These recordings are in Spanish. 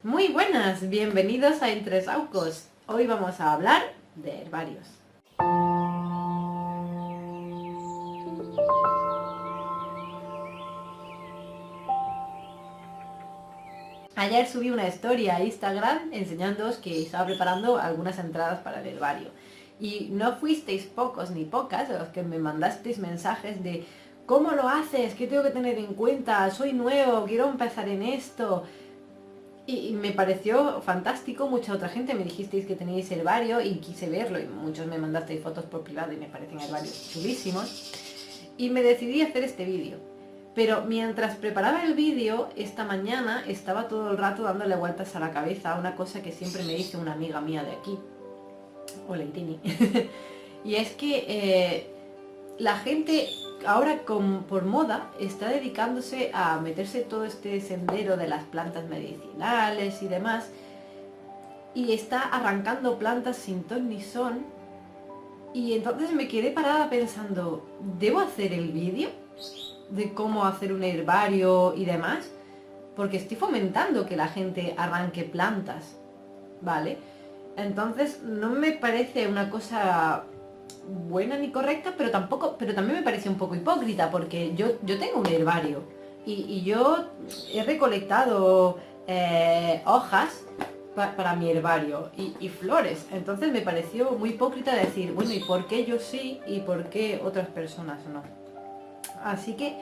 Muy buenas, bienvenidos a Entre Saucos. Hoy vamos a hablar de herbarios. Ayer subí una historia a Instagram enseñándoos que estaba preparando algunas entradas para el herbario. Y no fuisteis pocos ni pocas los que me mandasteis mensajes de ¿cómo lo haces? ¿Qué tengo que tener en cuenta? Soy nuevo, quiero empezar en esto. Y me pareció fantástico, mucha otra gente me dijisteis que teníais herbario y quise verlo y muchos me mandasteis fotos por privado y me parecen herbarios chulísimos. Y me decidí a hacer este vídeo. Pero mientras preparaba el vídeo, esta mañana estaba todo el rato dándole vueltas a la cabeza a una cosa que siempre me dice una amiga mía de aquí. Hola, Itini. Y es que la gente ahora por moda está dedicándose a meterse todo este sendero de las plantas medicinales y demás y está arrancando plantas sin ton ni son y entonces me quedé parada pensando, ¿debo hacer el vídeo de cómo hacer un herbario y demás? Porque estoy fomentando que la gente arranque plantas, ¿vale? Entonces no me parece una cosa buena ni correcta, pero también me parece un poco hipócrita, porque yo tengo un herbario y yo he recolectado hojas para mi herbario y flores. Entonces me pareció muy hipócrita decir, bueno, ¿y por qué yo sí y por qué otras personas no? Así que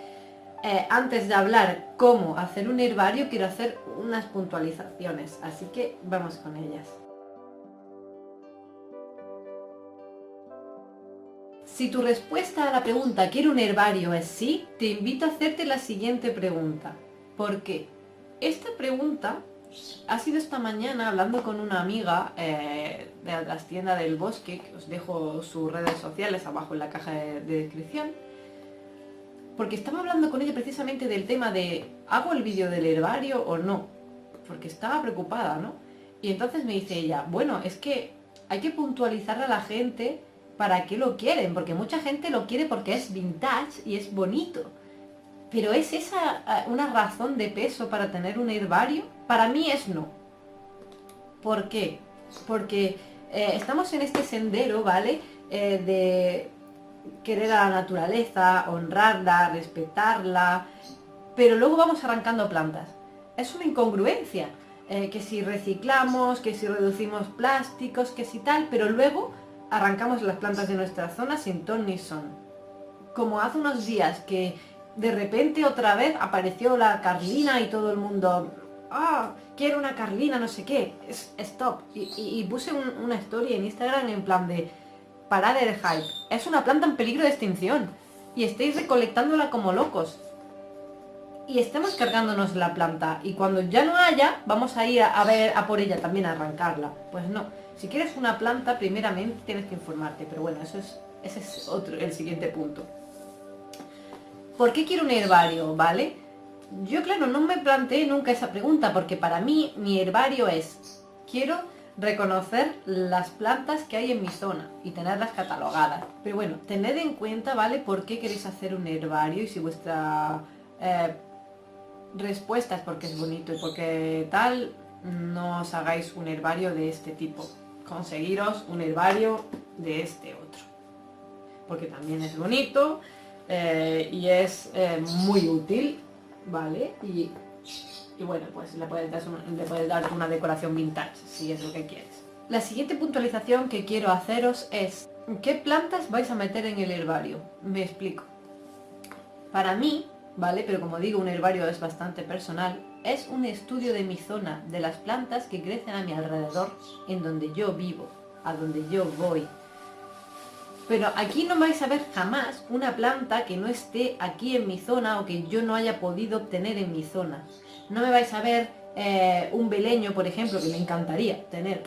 antes de hablar cómo hacer un herbario, quiero hacer unas puntualizaciones, así que vamos con ellas. Si tu respuesta a la pregunta ¿quiero un herbario? Es sí, te invito a hacerte la siguiente pregunta. ¿Por qué? Esta pregunta ha sido esta mañana hablando con una amiga de la trastienda del bosque, que os dejo sus redes sociales abajo en la caja de descripción, porque estaba hablando con ella precisamente del tema de ¿hago el vídeo del herbario o no? Porque estaba preocupada, ¿no? Y entonces me dice ella, bueno, es que hay que puntualizarle a la gente para qué lo quieren, porque mucha gente lo quiere porque es vintage y es bonito. Pero ¿es esa una razón de peso para tener un herbario? Para mí es no. ¿Por qué? Porque estamos en este sendero, ¿vale? De querer a la naturaleza, honrarla, respetarla, pero luego vamos arrancando plantas. Es una incongruencia. Que si reciclamos, que si reducimos plásticos, que si tal, pero luego arrancamos las plantas de nuestra zona sin ton ni son. Como hace unos días que de repente otra vez apareció la carlina y todo el mundo, ah, quiero una carlina, no sé qué, stop. Y puse una historia en Instagram en plan de, parad el hype, es una planta en peligro de extinción y estáis recolectándola como locos. Y estamos cargándonos la planta y cuando ya no haya, vamos a ir a ver a por ella también a arrancarla. Pues no, si quieres una planta, primeramente tienes que informarte, pero bueno, ese es el siguiente punto. ¿Por qué quiero un herbario, vale? Yo, claro, no me planteé nunca esa pregunta, porque para mí mi herbario es, quiero reconocer las plantas que hay en mi zona y tenerlas catalogadas. Pero bueno, tened en cuenta, ¿vale? ¿Por qué queréis hacer un herbario? Y si vuestra respuesta es porque es bonito y porque tal, no os hagáis un herbario de este tipo. Conseguiros un herbario de este otro. Porque también es bonito y es muy útil, ¿vale? Y bueno, pues le puedes dar una decoración vintage, si es lo que quieres. La siguiente puntualización que quiero haceros es, ¿qué plantas vais a meter en el herbario? Me explico. Para mí, ¿vale? Pero como digo, un herbario es bastante personal. Es un estudio de mi zona, de las plantas que crecen a mi alrededor, en donde yo vivo, a donde yo voy. Pero aquí no vais a ver jamás una planta que no esté aquí en mi zona o que yo no haya podido obtener en mi zona. No me vais a ver un beleño, por ejemplo, que me encantaría tener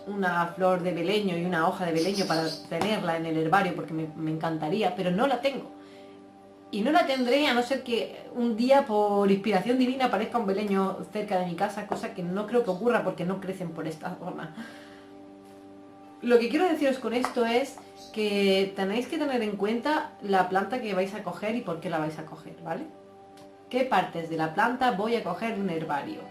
una flor de beleño y una hoja de beleño para tenerla en el herbario porque me encantaría, pero no la tengo. Y no la tendré a no ser que un día por inspiración divina aparezca un beleño cerca de mi casa, cosa que no creo que ocurra porque no crecen por esta zona. Lo que quiero deciros con esto es que tenéis que tener en cuenta la planta que vais a coger y por qué la vais a coger, ¿vale? ¿Qué partes de la planta voy a coger de un herbario?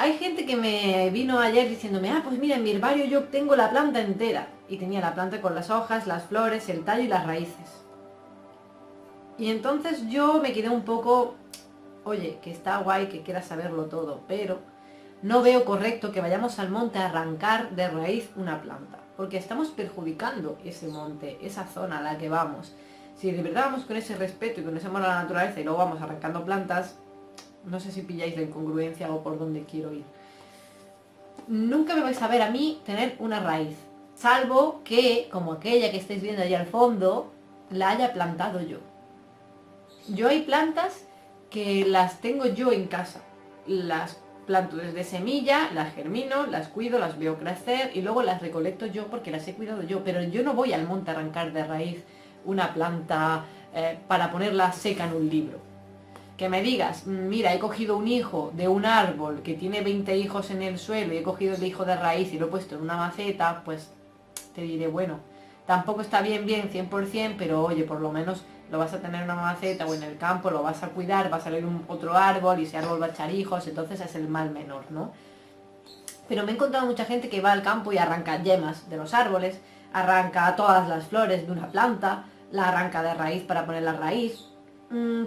Hay gente que me vino ayer diciéndome, pues mira, en mi herbario yo tengo la planta entera. Y tenía la planta con las hojas, las flores, el tallo y las raíces. Y entonces yo me quedé un poco, oye, que está guay que quieras saberlo todo, pero no veo correcto que vayamos al monte a arrancar de raíz una planta. Porque estamos perjudicando ese monte, esa zona a la que vamos. Si de verdad vamos con ese respeto y con ese amor a la naturaleza y luego vamos arrancando plantas, no sé si pilláis la incongruencia o por dónde quiero ir. Nunca me vais a ver a mí tener una raíz, salvo que, como aquella que estáis viendo allá al fondo, la haya plantado yo. Yo hay plantas que las tengo yo en casa. Las planto desde semilla, las germino, las cuido, las veo crecer y luego las recolecto yo porque las he cuidado yo. Pero yo no voy al monte a arrancar de raíz una planta para ponerla seca en un libro. Que me digas, mira, he cogido un hijo de un árbol que tiene 20 hijos en el suelo y he cogido el hijo de raíz y lo he puesto en una maceta, pues te diré, bueno, tampoco está bien 100%, pero oye, por lo menos lo vas a tener en una maceta o en el campo, lo vas a cuidar, va a salir otro árbol y ese árbol va a echar hijos, entonces es el mal menor, ¿no? Pero me he encontrado mucha gente que va al campo y arranca yemas de los árboles, arranca todas las flores de una planta, la arranca de raíz para poner la raíz.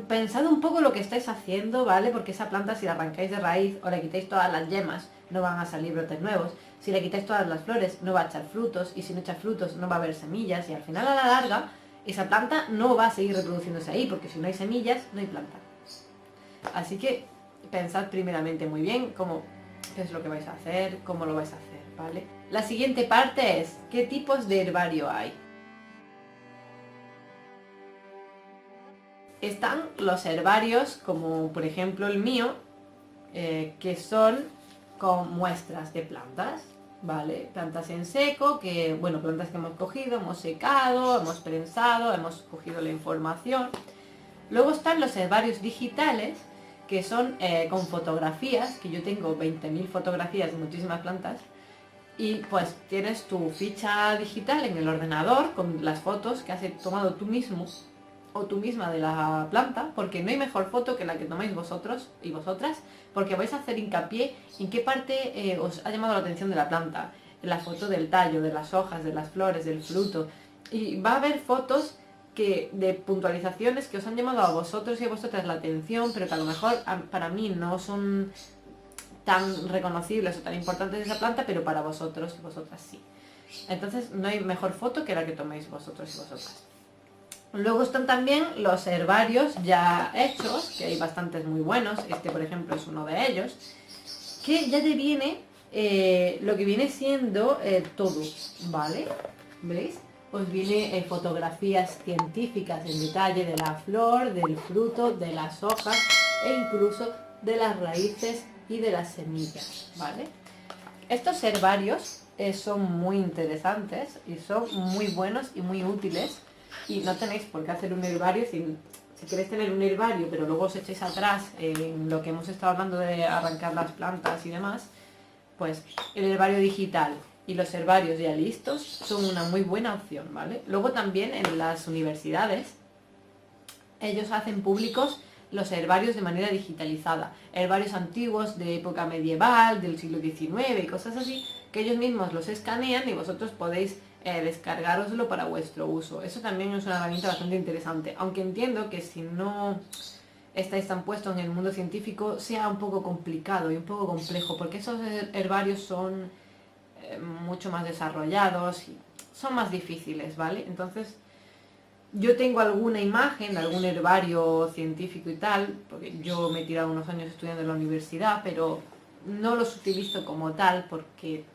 Pensad un poco lo que estáis haciendo, ¿vale? Porque esa planta, si la arrancáis de raíz o le quitáis todas las yemas, no van a salir brotes nuevos. Si le quitáis todas las flores, no va a echar frutos, y si no echa frutos, no va a haber semillas, y al final, a la larga, esa planta no va a seguir reproduciéndose ahí, porque si no hay semillas, no hay planta. Así que pensad primeramente muy bien qué es lo que vais a hacer, cómo lo vais a hacer, ¿vale? La siguiente parte es, ¿qué tipos de herbario hay? Están los herbarios, como por ejemplo el mío, que son con muestras de plantas, ¿vale? Plantas en seco, plantas que hemos cogido, hemos secado, hemos prensado, hemos cogido la información. Luego están los herbarios digitales, que son con fotografías, que yo tengo 20.000 fotografías de muchísimas plantas, y pues tienes tu ficha digital en el ordenador con las fotos que has tomado tú mismo o tú misma de la planta, porque no hay mejor foto que la que tomáis vosotros y vosotras, porque vais a hacer hincapié en qué parte os ha llamado la atención de la planta, en la foto del tallo, de las hojas, de las flores, del fruto, y va a haber fotos de puntualizaciones que os han llamado a vosotros y a vosotras la atención, pero que a lo mejor para mí no son tan reconocibles o tan importantes de esa planta, pero para vosotros y vosotras sí. Entonces no hay mejor foto que la que toméis vosotros y vosotras. Luego están también los herbarios ya hechos, que hay bastantes muy buenos, este por ejemplo es uno de ellos, que ya te viene lo que viene siendo todo, ¿vale? ¿Veis? Os viene fotografías científicas en detalle de la flor, del fruto, de las hojas e incluso de las raíces y de las semillas, ¿vale? Estos herbarios son muy interesantes y son muy buenos y muy útiles. Y no tenéis por qué hacer un herbario si queréis tener un herbario, pero luego os echéis atrás en lo que hemos estado hablando de arrancar las plantas y demás, pues el herbario digital y los herbarios ya listos son una muy buena opción, ¿vale? Luego también en las universidades ellos hacen públicos los herbarios de manera digitalizada, herbarios antiguos de época medieval, del siglo XIX y cosas así, que ellos mismos los escanean y vosotros podéis descargároslo para vuestro uso. Eso también es una herramienta bastante interesante, aunque entiendo que si no estáis tan puestos en el mundo científico sea un poco complicado y un poco complejo, porque esos herbarios son mucho más desarrollados y son más difíciles, ¿vale? Entonces yo tengo alguna imagen de algún herbario científico y tal, porque yo me he tirado unos años estudiando en la universidad, pero no los utilizo como tal porque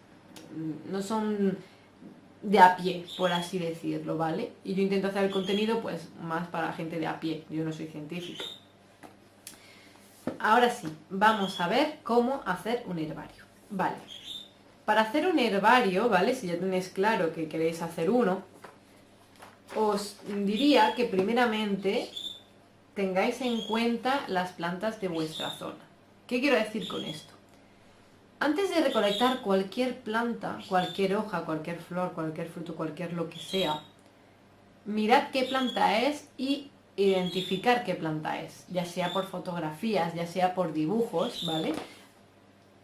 no son de a pie, por así decirlo, ¿vale? Y yo intento hacer el contenido pues más para gente de a pie, yo no soy científico. Ahora sí, vamos a ver cómo hacer un herbario. Vale, para hacer un herbario, ¿vale? Si ya tenéis claro que queréis hacer uno, os diría que primeramente tengáis en cuenta las plantas de vuestra zona. ¿Qué quiero decir con esto? Antes de recolectar cualquier planta, cualquier hoja, cualquier flor, cualquier fruto, cualquier lo que sea, mirad qué planta es y identificar qué planta es, ya sea por fotografías, ya sea por dibujos, ¿vale?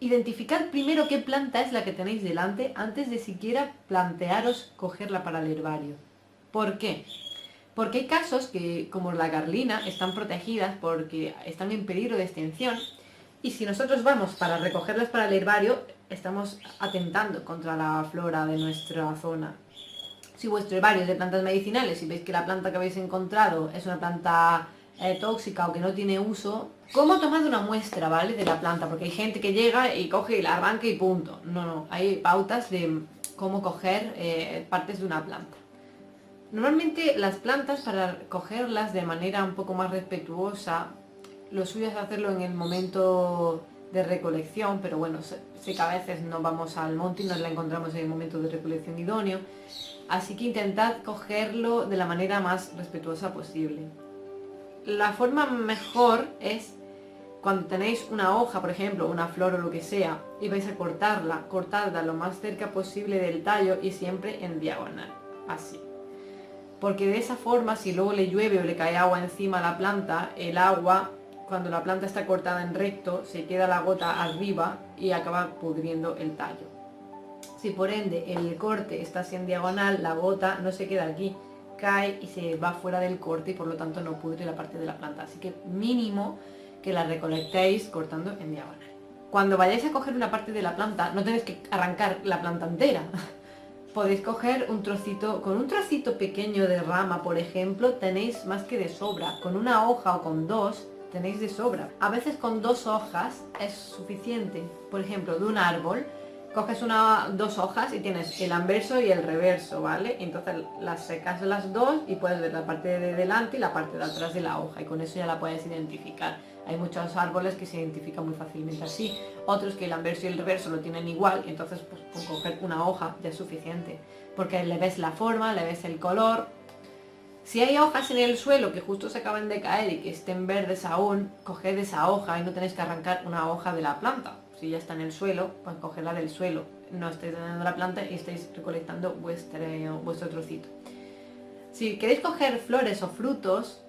Identificar primero qué planta es la que tenéis delante antes de siquiera plantearos cogerla para el herbario. ¿Por qué? Porque hay casos que, como la carlina, están protegidas porque están en peligro de extinción, y si nosotros vamos para recogerlas para el herbario, estamos atentando contra la flora de nuestra zona. Si vuestro herbario es de plantas medicinales y veis que la planta que habéis encontrado es una planta tóxica o que no tiene uso, ¿cómo tomad una muestra, ¿vale? De la planta? Porque hay gente que llega y coge y la arranca y punto. No, hay pautas de cómo coger partes de una planta. Normalmente las plantas, para cogerlas de manera un poco más respetuosa, lo suyo es hacerlo en el momento de recolección, pero bueno, sé que a veces no vamos al monte y nos la encontramos en el momento de recolección idóneo, así que intentad cogerlo de la manera más respetuosa posible. La forma mejor es cuando tenéis una hoja, por ejemplo, una flor o lo que sea, y vais a cortadla lo más cerca posible del tallo y siempre en diagonal, así. Porque de esa forma, si luego le llueve o le cae agua encima a la planta, el agua, cuando la planta está cortada en recto, se queda la gota arriba y acaba pudriendo el tallo. Si por ende el corte está así en diagonal, la gota no se queda aquí, cae y se va fuera del corte y por lo tanto no pudre la parte de la planta. Así que mínimo que la recolectéis cortando en diagonal. Cuando vayáis a coger una parte de la planta, no tenéis que arrancar la planta entera. Podéis coger un trocito, con un trocito pequeño de rama, por ejemplo, tenéis más que de sobra. Con una hoja o con dos, tenéis de sobra. A veces con 2 hojas es suficiente. Por ejemplo, de un árbol, coges dos hojas y tienes el anverso y el reverso, ¿vale? Entonces las secas las dos y puedes ver la parte de delante y la parte de atrás de la hoja, y con eso ya la puedes identificar. Hay muchos árboles que se identifican muy fácilmente así, otros que el anverso y el reverso lo tienen igual, y entonces pues con coger una hoja ya es suficiente, porque le ves la forma, le ves el color. Si hay hojas en el suelo que justo se acaban de caer y que estén verdes aún, coged esa hoja y no tenéis que arrancar una hoja de la planta. Si ya está en el suelo, pues cogedla del suelo. No estáis dañando la planta y estáis recolectando vuestro trocito. Si queréis coger flores o frutos,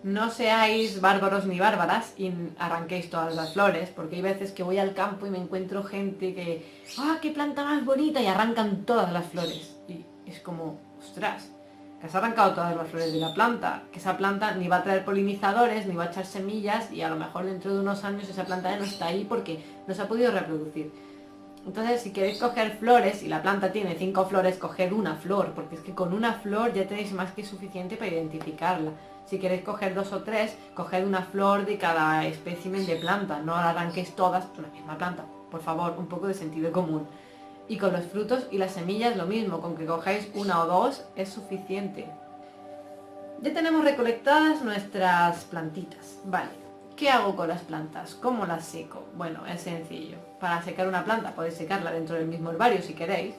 no seáis bárbaros ni bárbaras y arranquéis todas las flores, porque hay veces que voy al campo y me encuentro gente que ¡ah, qué planta más bonita! Y arrancan todas las flores. Y es como, ostras, que has arrancado todas las flores de la planta, que esa planta ni va a traer polinizadores, ni va a echar semillas, y a lo mejor dentro de unos años esa planta ya no está ahí porque no se ha podido reproducir. Entonces, si queréis coger flores y la planta tiene 5 flores, coged una flor, porque es que con una flor ya tenéis más que suficiente para identificarla. Si queréis coger 2 o 3, coged una flor de cada espécimen de planta, no la arranquéis todas de una misma planta. Por favor, un poco de sentido común. Y con los frutos y las semillas lo mismo, con que cogáis 1 o 2 es suficiente. Ya tenemos recolectadas nuestras plantitas, vale. ¿Qué hago con las plantas? ¿Cómo las seco? Bueno, es sencillo. Para secar una planta podéis secarla dentro del mismo herbario si queréis.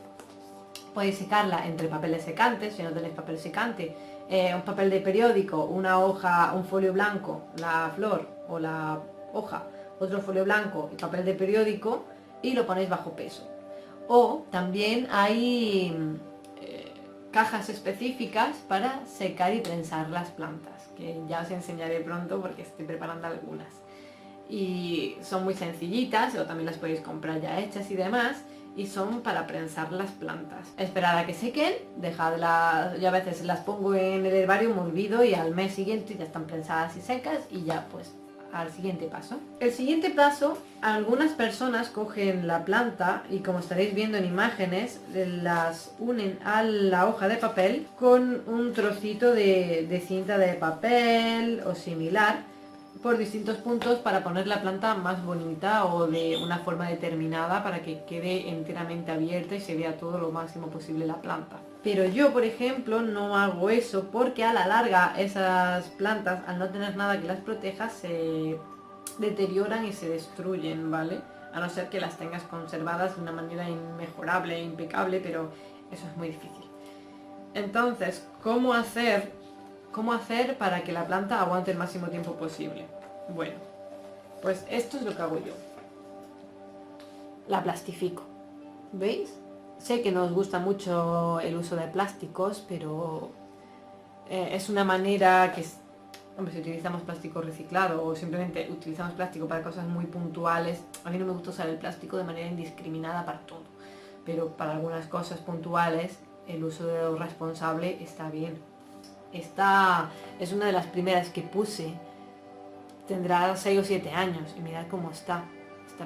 Podéis secarla entre papeles secantes, si no tenéis papel secante, un papel de periódico, una hoja, un folio blanco, la flor o la hoja, otro folio blanco y papel de periódico, y lo ponéis bajo peso. O también hay cajas específicas para secar y prensar las plantas, que ya os enseñaré pronto porque estoy preparando algunas. Y son muy sencillitas, o también las podéis comprar ya hechas y demás, y son para prensar las plantas. Esperad a que sequen, dejadlas, yo a veces las pongo en el herbario, me olvido, y al mes siguiente ya están prensadas y secas, y ya pues al siguiente paso. El siguiente paso, algunas personas cogen la planta y, como estaréis viendo en imágenes, las unen a la hoja de papel con un trocito de cinta de papel o similar por distintos puntos para poner la planta más bonita o de una forma determinada para que quede enteramente abierta y se vea todo lo máximo posible la planta. Pero yo, por ejemplo, no hago eso porque a la larga esas plantas, al no tener nada que las proteja, se deterioran y se destruyen, ¿vale? A no ser que las tengas conservadas de una manera inmejorable e impecable, pero eso es muy difícil. Entonces, ¿cómo hacer para que la planta aguante el máximo tiempo posible? Bueno, pues esto es lo que hago yo. La plastifico. ¿Veis? Sé que no os gusta mucho el uso de plásticos, pero es una manera que Hombre, si utilizamos plástico reciclado o simplemente utilizamos plástico para cosas muy puntuales, a mí no me gusta usar el plástico de manera indiscriminada para todo, pero para algunas cosas puntuales el uso responsable está bien. Esta es una de las primeras que puse, tendrá 6 o 7 años y mirad cómo está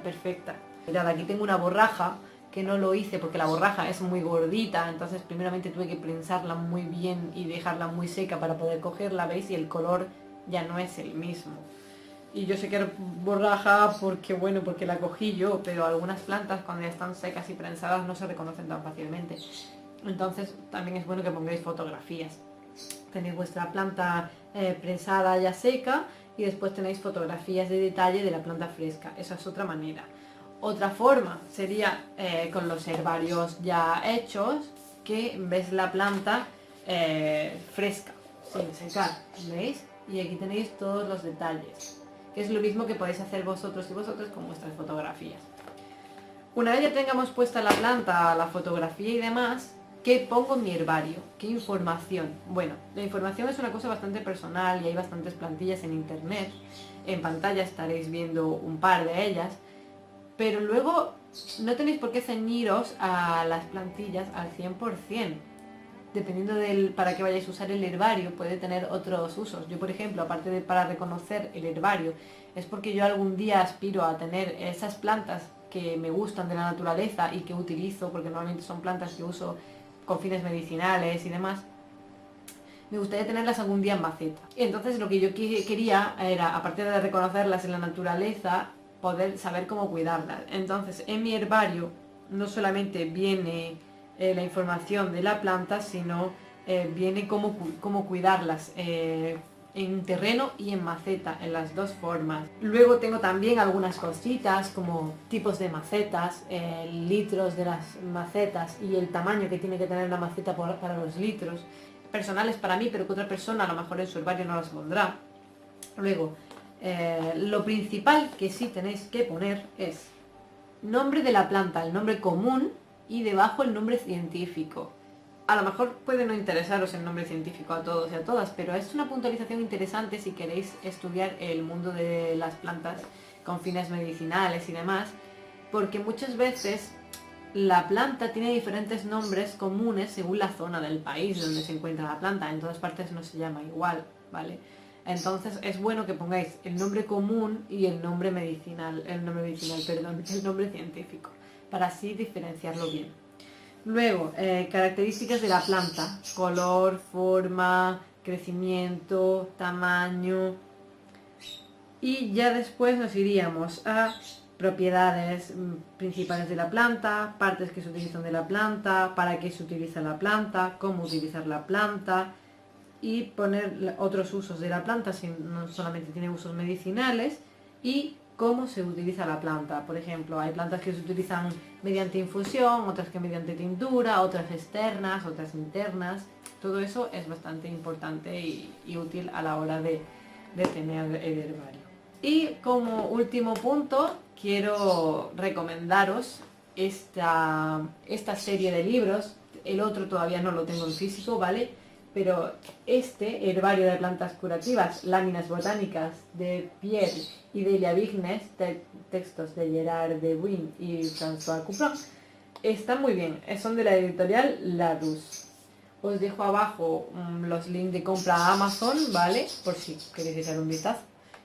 perfecta. Mirad, aquí tengo una borraja que no lo hice porque la borraja es muy gordita, entonces primeramente tuve que prensarla muy bien y dejarla muy seca para poder cogerla, ¿veis? Y el color ya no es el mismo. Y yo sé que era borraja porque, bueno, porque la cogí yo, pero algunas plantas cuando ya están secas y prensadas no se reconocen tan fácilmente. Entonces también es bueno que pongáis fotografías. Tenéis vuestra planta prensada ya seca y después tenéis fotografías de detalle de la planta fresca. Esa es otra manera. Otra forma sería con los herbarios ya hechos, que ves la planta fresca, sin secar, ¿veis? Y aquí tenéis todos los detalles, que es lo mismo que podéis hacer vosotros y vosotras con vuestras fotografías. Una vez ya tengamos puesta la planta, la fotografía y demás, ¿qué pongo en mi herbario? ¿Qué información? Bueno, la información es una cosa bastante personal y hay bastantes plantillas en internet. En pantalla estaréis viendo un par de ellas, pero luego no tenéis por qué ceñiros a las plantillas al 100%. Dependiendo para qué vayáis a usar el herbario, puede tener otros usos. Yo, por ejemplo, aparte de para reconocer el herbario, es porque yo algún día aspiro a tener esas plantas que me gustan de la naturaleza y que utilizo, porque normalmente son plantas que uso con fines medicinales y demás. Me gustaría tenerlas algún día en maceta. Entonces lo que yo quería era, aparte de reconocerlas en la naturaleza, poder saber cómo cuidarlas. Entonces en mi herbario no solamente viene la información de la planta, sino viene cómo cuidarlas en terreno y en maceta, en las dos formas. Luego tengo también algunas cositas como tipos de macetas, litros de las macetas y el tamaño que tiene que tener la maceta para los litros, personales para mí, pero que otra persona a lo mejor en su herbario no las pondrá. Luego, lo principal que sí tenéis que poner es nombre de la planta, el nombre común, y debajo el nombre científico. A lo mejor puede no interesaros el nombre científico a todos y a todas, pero es una puntualización interesante si queréis estudiar el mundo de las plantas con fines medicinales y demás, porque muchas veces la planta tiene diferentes nombres comunes según la zona del país donde se encuentra la planta. En todas partes no se llama igual, ¿vale? Entonces es bueno que pongáis el nombre común y el nombre el nombre científico, para así diferenciarlo bien. Luego, características de la planta: color, forma, crecimiento, tamaño. Y ya después nos iríamos a propiedades principales de la planta, partes que se utilizan de la planta, para qué se utiliza la planta, cómo utilizar la planta, y poner otros usos de la planta, si no solamente tiene usos medicinales, y cómo se utiliza la planta. Por ejemplo, hay plantas que se utilizan mediante infusión, otras que mediante tintura, otras externas, otras internas. Todo eso es bastante importante y útil a la hora de tener el herbario. Y como último punto, quiero recomendaros esta serie de libros. El otro todavía no lo tengo en físico, ¿vale? Pero este, Herbario de Plantas Curativas, Láminas Botánicas, de Pierre y Delia Vignes, textos de Gerard de Win y François Couperin, están muy bien. Son de la editorial Larousse. Os dejo abajo los links de compra a Amazon, ¿vale? Por si queréis echar un vistazo,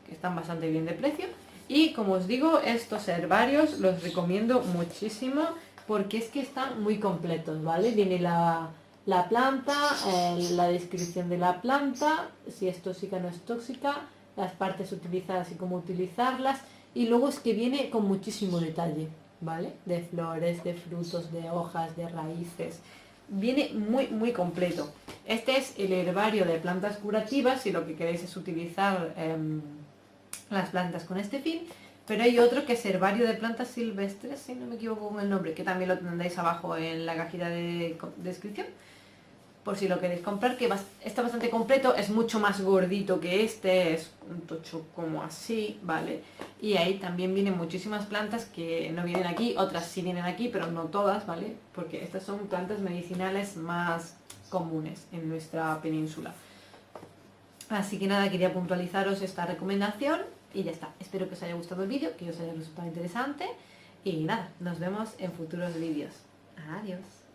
que están bastante bien de precio. Y como os digo, estos herbarios los recomiendo muchísimo porque es que están muy completos, ¿vale? Viene la planta, la descripción de la planta, si es tóxica o no es tóxica, las partes utilizadas y cómo utilizarlas, y luego es que viene con muchísimo detalle, ¿vale? De flores, de frutos, de hojas, de raíces. Viene muy completo. Este es el herbario de plantas curativas si lo que queréis es utilizar las plantas con este fin, pero hay otro que es herbario de plantas silvestres, si no me equivoco con el nombre, que también lo tendréis abajo en la cajita de descripción, por si lo queréis comprar, que está bastante completo, es mucho más gordito que este, es un tocho como así, ¿vale? Y ahí también vienen muchísimas plantas que no vienen aquí, otras sí vienen aquí, pero no todas, ¿vale? Porque estas son plantas medicinales más comunes en nuestra península. Así que nada, quería puntualizaros esta recomendación y ya está. Espero que os haya gustado el vídeo, que os haya resultado interesante y nada, nos vemos en futuros vídeos. Adiós.